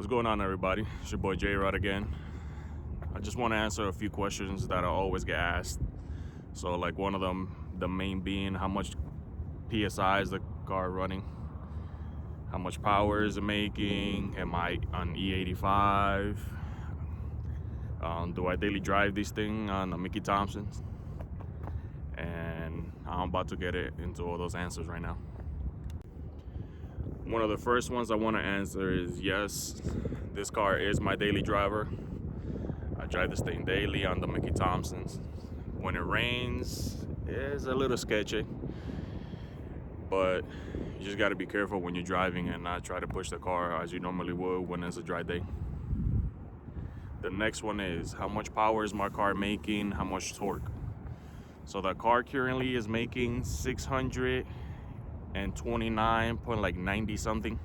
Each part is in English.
Going on, everybody? It's your boy J-Rod again. I just want to answer a few questions that I always get asked. So like one of them, the main being, how much PSI is the car running? How much power is it making? Am I on E85? Do I daily drive this thing on the Mickey Thompsons? And I'm about to get into all those answers right now. One of the first ones I want to answer is yes, this car is my daily driver. I drive this thing daily on the Mickey Thompsons. When it rains, it's a little sketchy, but you just got to be careful when you're driving and not try to push the car as you normally would when it's a dry day. The next one is, how much power is my car making? How much torque? So the car currently is making 629.90 something,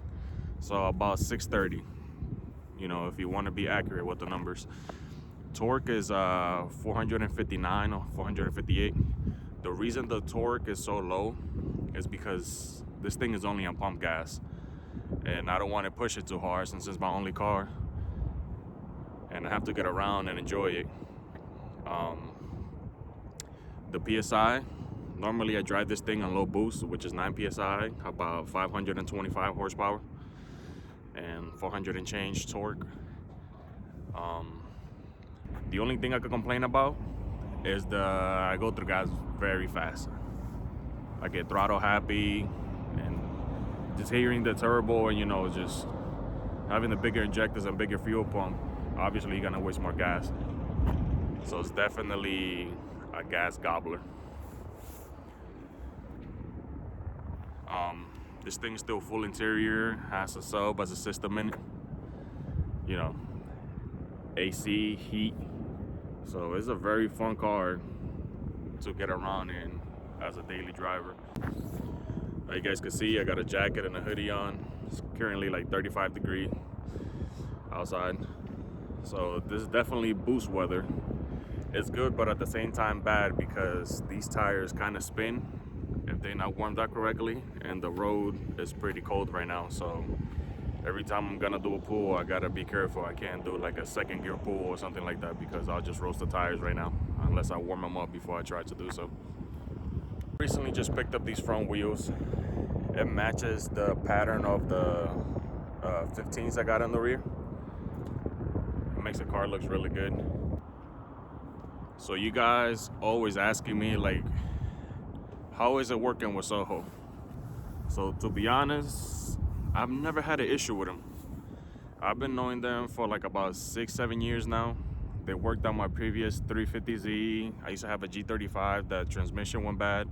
so about 630, you know, if you want to be accurate with the numbers. Torque is 459 or 458. The reason the torque is so low is because this thing is only on pump gas, and I don't want to push it too hard since it's my only car and I have to get around and enjoy it. The PSI, normally I drive this thing on low boost, which is 9 PSI, about 525 horsepower and 400 and change torque. The only thing I could complain about is I go through gas very fast. I get throttle happy, and just hearing the turbo and, you know, just having the bigger injectors and bigger fuel pump, obviously you're gonna waste more gas. So it's definitely a gas gobbler. This thing's still full interior, has a sub as a system in it, you know, AC, heat. So it's a very fun car to get around in as a daily driver. You guys can see I got a jacket and a hoodie on. It's currently like 35 degrees outside. So this is definitely boost weather. It's good, but at the same time bad, because these tires kind of spin if they're not warmed up correctly, and the road is pretty cold right now. So every time I'm gonna do a pull, I gotta be careful. I can't do like a second gear pull or something like that, because I'll just roast the tires right now unless I warm them up before I try to do so. Recently just picked up these front wheels. It matches the pattern of the 15s I got in the rear. It makes the car looks really good. So you guys always asking me, like, how is it working with Soho? So to be honest, I've never had an issue with them. I've been knowing them for like about 6-7 years now. They worked on my previous 350Z. I used to have a G35. The transmission went bad.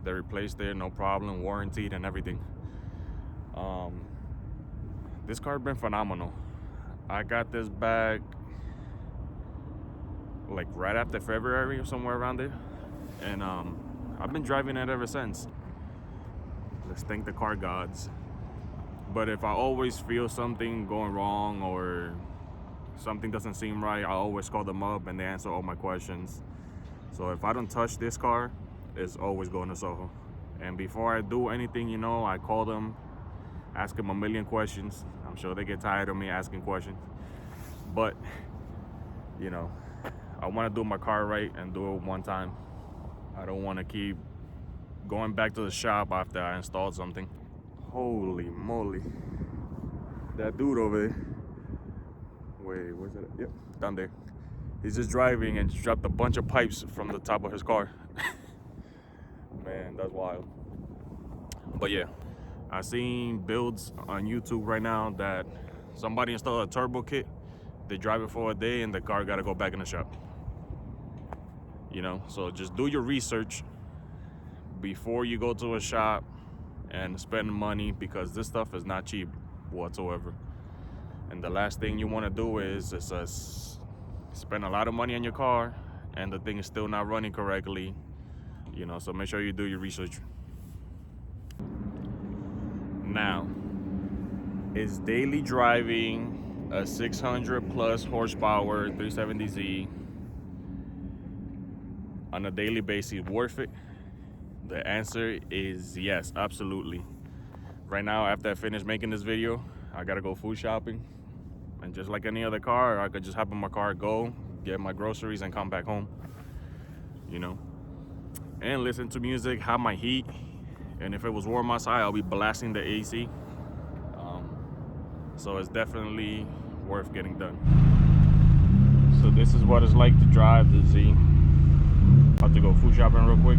They replaced it, no problem, warranted and everything. This car has been phenomenal. I got this back like right after February or somewhere around there, and I've been driving it ever since. Let's thank the car gods. But if I always feel something going wrong or something doesn't seem right, I always call them up and they answer all my questions. So if I don't touch this car, it's always going to Soho. And before I do anything, you know, I call them, ask them a million questions. I'm sure they get tired of me asking questions, but you know, I want to do my car right and do it one time. I don't want to keep going back to the shop after I installed something. Holy moly. that dude over there. Wait, where's it? Yep, down there. He's just driving and just dropped a bunch of pipes from the top of his car. Man, that's wild. But yeah, I seen builds on YouTube right now that somebody installed a turbo kit. They drive it for a day and the car gotta go back in the shop. You know, so just do your research before you go to a shop and spend money, because this stuff is not cheap whatsoever. And the last thing you want to do is spend a lot of money on your car and the thing is still not running correctly. You know, so make sure you do your research. Now, is daily driving a 600 plus horsepower 370Z on a daily basis worth it? The answer is yes, absolutely. Right now, after I finish making this video, I gotta go food shopping. And just like any other car, I could just hop in my car, go get my groceries and come back home, you know, and listen to music, have my heat. And if it was warm outside, I'll be blasting the AC. So it's definitely worth getting done. So this is what it's like to drive the Z. About to go food shopping real quick.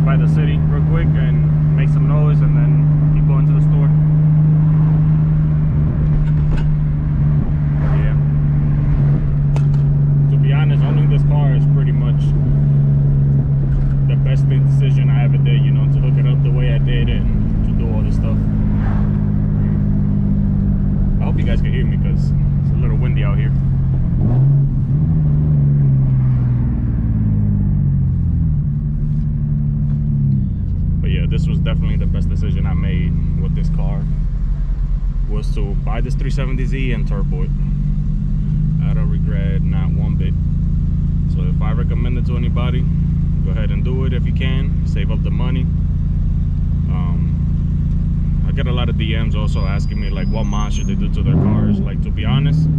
By the city real quick and make some noise and then keep going to the store. Yeah. To be honest, owning this car is pretty much the best decision I ever did, you know, to hook it up the way I did and to do all this stuff. I hope you guys can hear me because it's a little windy out here. Yeah, this was definitely the best decision I made with this car, was to buy this 370Z and turbo it. I don't regret not one bit. So if I recommend it to anybody, go ahead and do it if you can. Save up the money. I get a lot of DMs also asking me like what mod should they do to their cars. Like, to be honest,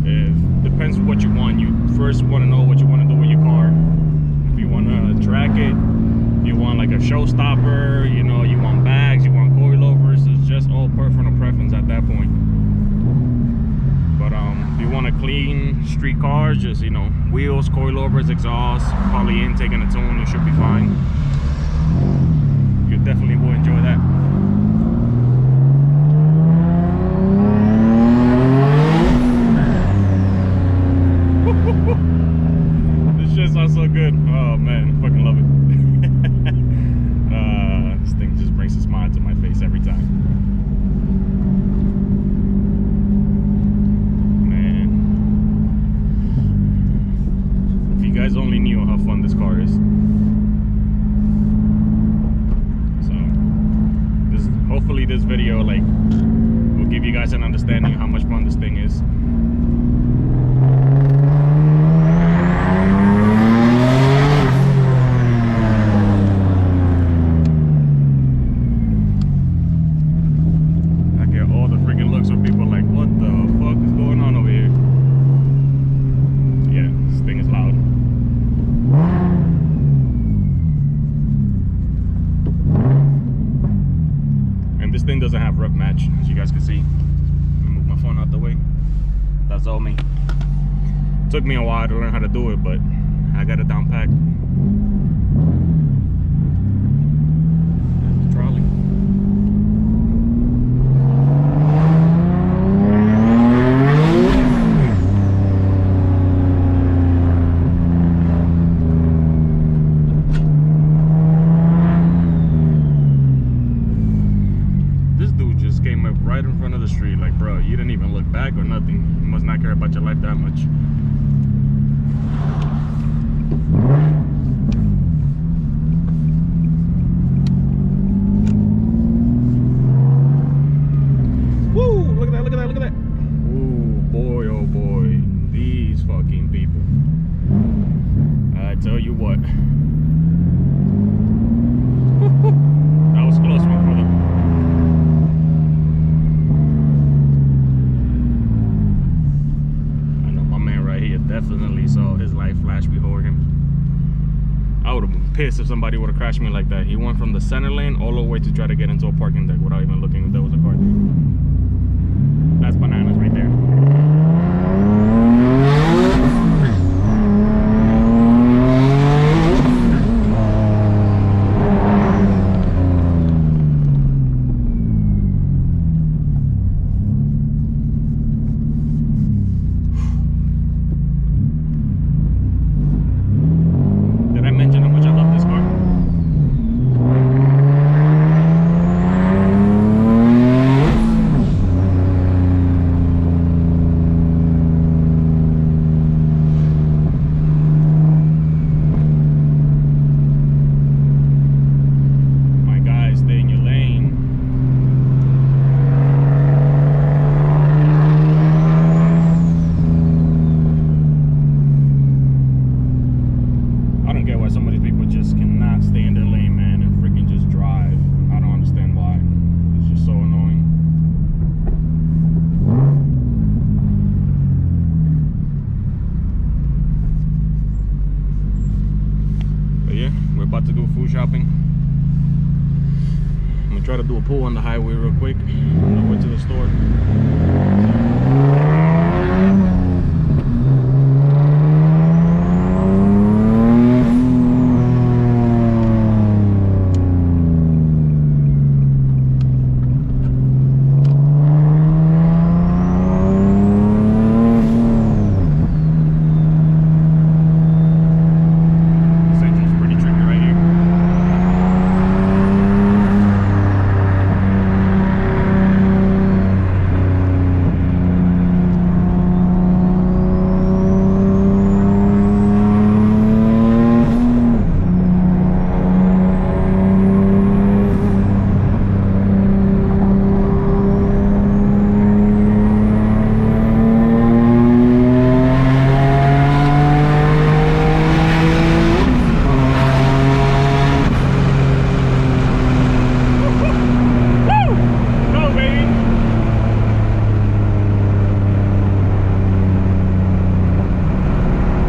it depends what you want. You first want to know what you want to do with your car. If you want to track it, you want like a showstopper, you know, you want bags, you want coilovers. It's just all personal preference at that point. But if you want a clean street car, just, you know, wheels, coilovers, exhaust, probably intake and a tune, you should be fine. You definitely will enjoy that. This shit sounds so good. Oh man, I fucking love it. This thing just brings a smile to my face every time. Man, if you guys only knew how fun this car is. So hopefully this video like will give you guys an understanding of how much fun this thing is. This thing doesn't have rough match, as you guys can see. Let me move my phone out the way. That's all me. It took me a while to learn how to do it, but I got it down packed. There's the trolley. Right in front of the street, like, bro, you didn't even look back or nothing. You must not care about your life that much. Woo! Look at that, look at that, look at that. Ooh, boy, oh boy. These fucking people. I tell you what. That was a close one for them. I know my man right here definitely saw his life flash before him. I would have been pissed if somebody would have crashed me like that. He went from the center lane all the way to try to get into a parking deck without even looking if there was a car there. That's bananas right there. About to go food shopping. I'm gonna try to do a pull on the highway real quick on the way to the store.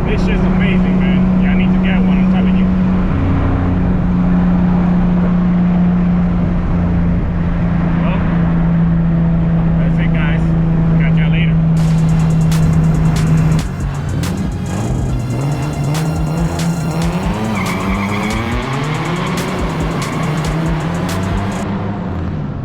This shit's amazing, man.